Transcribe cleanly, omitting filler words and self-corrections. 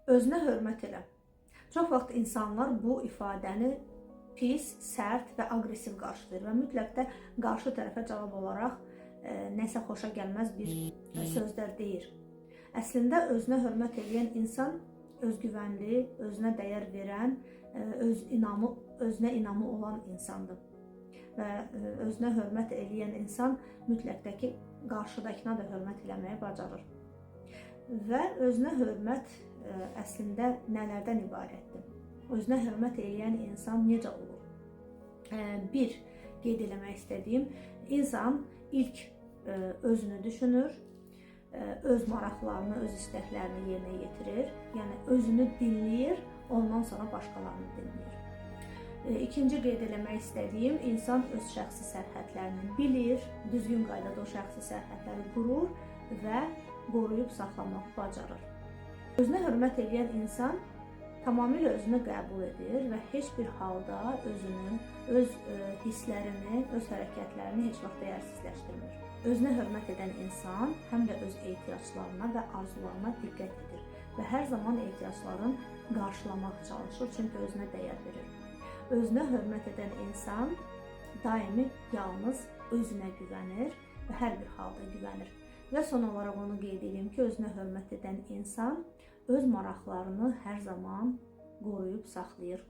Özünə hörmət elə. Çox vaxt insanlar bu ifadəni pis, sərt və aqressiv qarşılayır və mütləq də qarşı tərəfə cavab olaraq nəsə xoşa gəlməz bir sözlər deyir. Əslində özünə hörmət edən insan özgüvənli, özünə dəyər verən, özünə inamı olan insandır. Və özünə hörmət edən insan mütləq də ki, qarşıdakına da hörmət eləməyi bacarır. Və özünə hörmət əslində nələrdən ibarətdir? Özünə hörmət edən insan necə olur? Bir, qeyd eləmək istədiyim, insan ilk özünü düşünür, öz maraqlarını, öz istəklərini yerinə yetirir, yəni özünü dinləyir, ondan sonra başqalarını dinləyir. İkinci qeyd eləmək istədiyim, insan öz şəxsi sərhədlərini bilir, düzgün qaydada o şəxsi sərhədləri qurur və qoruyub saxlamağı bacarır. Özünə hörmət edən insan tamamilə özünü qəbul edir və heç bir halda özünü, öz hisslərini, öz hərəkətlərini heç vaxt dəyərsizləşdirmir. Özünə hörmət edən insan həm də öz ehtiyaclarına və arzularına diqqət edir və hər zaman ehtiyaclarını qarşılamaq çalışır, çünki özünə dəyər verir. Özünə hörmət edən insan daimi yalnız özünə güvənir və hər bir halda güvənir. Və son olaraq onu qeyd edeyim ki, özünə hörmət edən insan öz maraqlarını hər zaman qoruyub saxlayır.